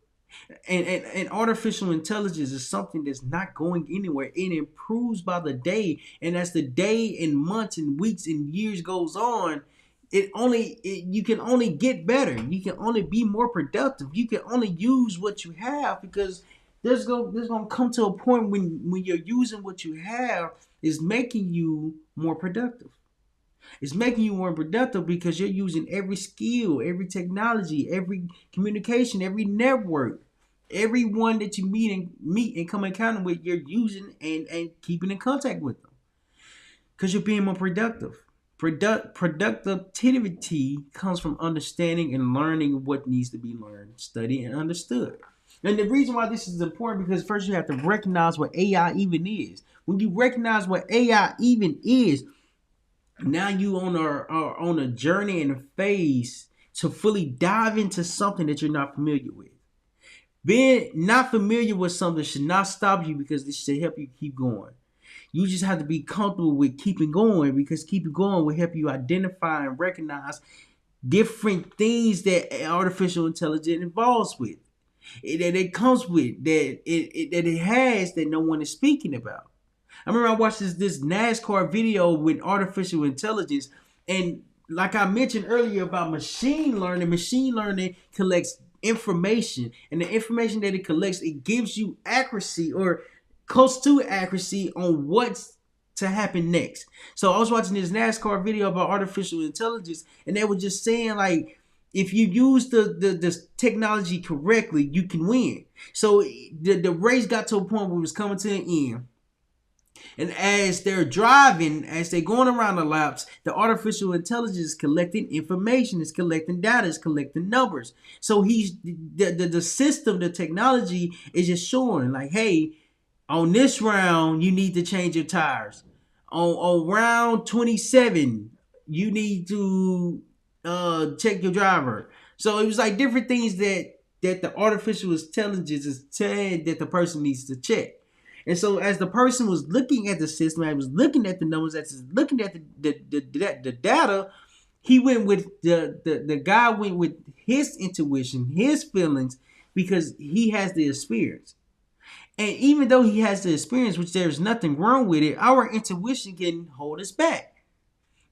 And artificial intelligence is something that's not going anywhere. It improves by the day. And as the day and months and weeks and years goes on, you can only get better. You can only be more productive. You can only use what you have, because there's gonna come to a point when you're using what you have is making you more productive. It's making you more productive because you're using every skill, every technology, every communication, every network, everyone that you meet and come in contact with, you're using and keeping in contact with them. Because you're being more productive. Productivity comes from understanding and learning what needs to be learned, studied, and understood. And the reason why this is important, because first you have to recognize what AI even is. When you recognize what AI even is, now you are on a journey and a phase to fully dive into something that you're not familiar with. Being not familiar with something should not stop you, because this should help you keep going. You just have to be comfortable with keeping going, because keeping going will help you identify and recognize different things that artificial intelligence involves with. That it comes with, that it has, that no one is speaking about. I remember I watched this NASCAR video with artificial intelligence, and like I mentioned earlier about machine learning collects information, and the information that it collects, it gives you accuracy or close to accuracy on what's to happen next. So I was watching this NASCAR video about artificial intelligence, and they were just saying like, if you use the technology correctly, you can win. So the race got to a point where it was coming to an end. And as they're driving, as they're going around the laps, the artificial intelligence is collecting information, is collecting data, is collecting numbers. So he's the system, the technology is just showing like, hey, on this round, you need to change your tires. On round 27, you need to check your driver. So it was like different things that the artificial intelligence is saying that the person needs to check. And so as the person was looking at the system, I was looking at the numbers, as looking at the data, he went with the guy went with his intuition, his feelings, because he has the experience. And even though he has the experience, which there's nothing wrong with it, our intuition can hold us back.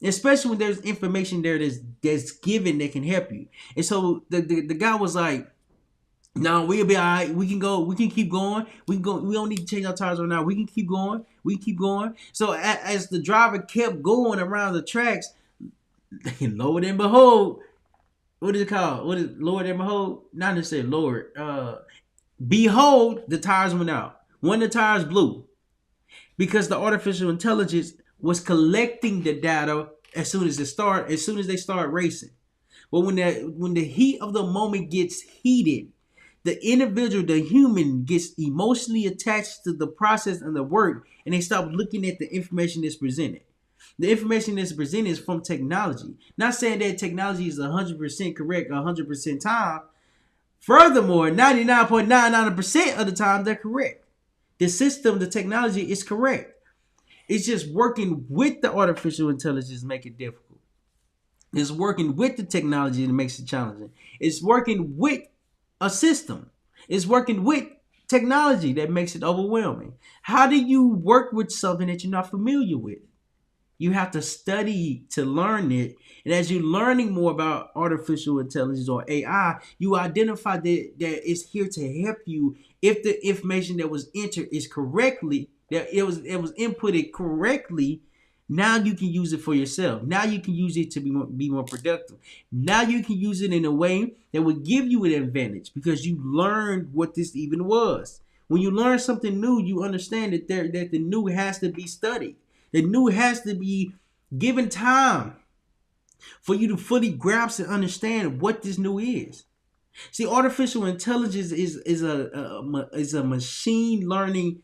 Especially when there's information there that's given that can help you. And so the guy was like, no, we'll be all right. We can go. We can keep going. We can go. We don't need to change our tires right now. We can keep going. We can keep going. So as the driver kept going around the tracks, Lord and behold, what is it called? What is Lord and behold? Not necessarily Lord. Behold, the tires went out. One of the tires blew because the artificial intelligence was collecting the data as soon as they start racing. But when the heat of the moment gets heated, the individual, the human, gets emotionally attached to the process and the work, and they stop looking at the information that's presented. The information that's presented is from technology. Not saying that technology is 100% correct 100% time. Furthermore, 99.99% of the time, they're correct. The system, the technology is correct. It's just working with the artificial intelligence make it difficult. It's working with the technology that makes it challenging. It's working with a system. It's working with technology that makes it overwhelming. How do you work with something that you're not familiar with? You have to study to learn it. And as you're learning more about artificial intelligence or AI, you identify that it's here to help you if the information that was entered is correctly, that it was inputted correctly. Now you can use it for yourself. Now you can use it to be more productive. Now you can use it in a way that would give you an advantage because you learned what this even was. When you learn something new, you understand that the new has to be studied. The new has to be given time for you to fully grasp and understand what this new is. See, artificial intelligence is a machine learning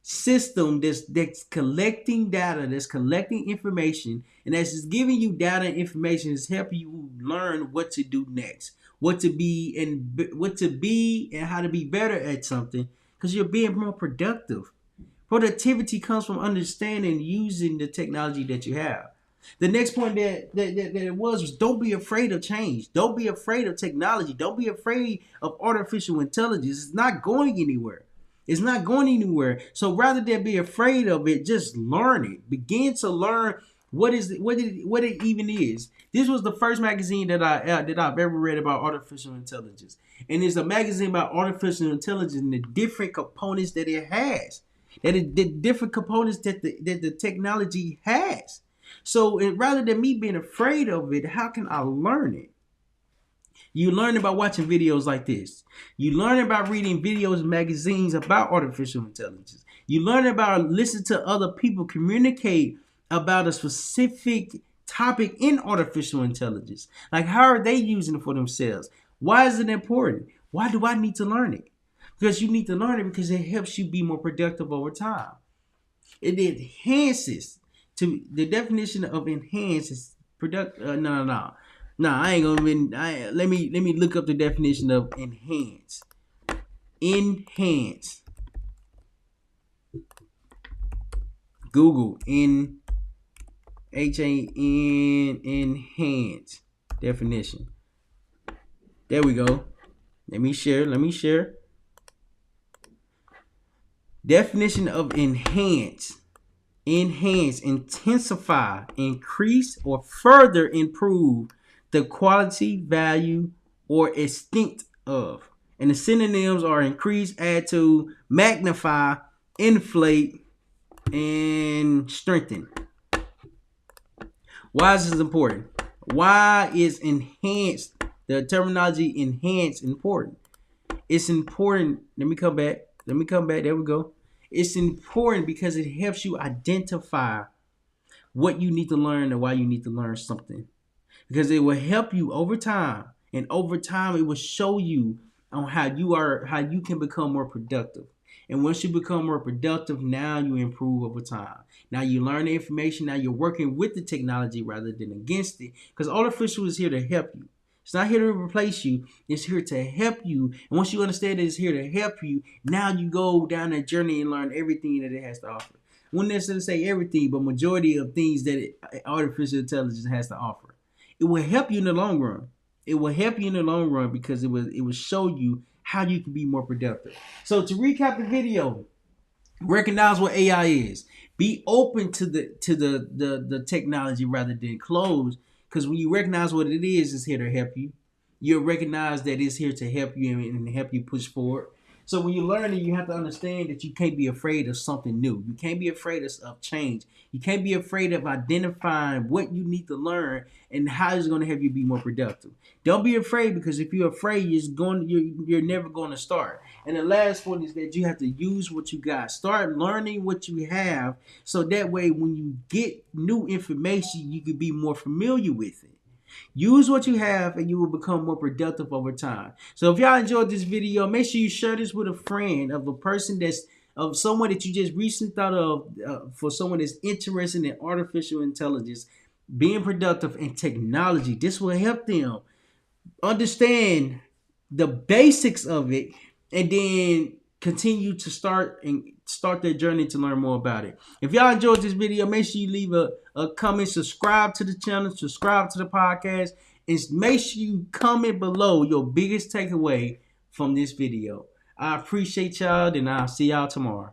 system that's collecting data, that's collecting information, and as it's giving you data and information, it's helping you learn what to do next, what to be and how to be better at something, because you're being more productive. Productivity comes from understanding and using the technology that you have. The next point that it was don't be afraid of change. Don't be afraid of technology. Don't be afraid of artificial intelligence. It's not going anywhere. It's not going anywhere. So rather than be afraid of it, just learn it. Begin to learn what it even is. This was the first magazine that I've ever read about artificial intelligence, and it's a magazine about artificial intelligence and the different components that it has, the different components that the technology has. So rather than me being afraid of it, how can I learn it? You learn about watching videos like this. You learn about reading videos and magazines about artificial intelligence. You learn about listening to other people communicate about a specific topic in artificial intelligence. Like, how are they using it for themselves? Why is it important? Why do I need to learn it? Because you need to learn it because it helps you be more productive over time. It enhances. To the definition of enhance is no. I ain't gonna. Let me look up the definition of enhance. Enhance. Google enhance definition. There we go. Let me share. Definition of enhance. Enhance, intensify, increase, or further improve the quality, value, or extent of. And the synonyms are increase, add to, magnify, inflate, and strengthen. Why is this important? Why is enhanced, the terminology enhanced, important? It's important. Let me come back. There we go. It's important because it helps you identify what you need to learn and why you need to learn something. Because it will help you over time. And over time it will show you on how you can become more productive. And once you become more productive, now you improve over time. Now you learn the information. Now you're working with the technology rather than against it. Because artificial is here to help you. It's not here to replace you. It's here to help you. And once you understand that it's here to help you, now you go down that journey and learn everything that it has to offer. I wouldn't necessarily say everything, but majority of things that artificial intelligence has to offer. It will help you in the long run. It will help you in the long run because it will show you how you can be more productive. So to recap the video, recognize what AI is. Be open to the technology rather than closed. Because when you recognize what it is, it's here to help you. You'll recognize that it's here to help you and help you push forward. So when you learn it, you have to understand that you can't be afraid of something new. You can't be afraid of change. You can't be afraid of identifying what you need to learn and how it's going to help you be more productive. Don't be afraid, because if you're afraid, you're never going to start. And the last one is that you have to use what you got. Start learning what you have, so that way when you get new information, you can be more familiar with it. Use what you have and you will become more productive over time. So if y'all enjoyed this video, make sure you share this with a friend, of a person of someone that you just recently thought of, for someone that's interested in artificial intelligence, being productive in technology. This will help them understand the basics of it, and then continue to start their journey to learn more about it. If y'all enjoyed this video, make sure you leave a comment, subscribe to the channel, subscribe to the podcast, and make sure you comment below your biggest takeaway from this video. I appreciate y'all, and I'll see y'all tomorrow.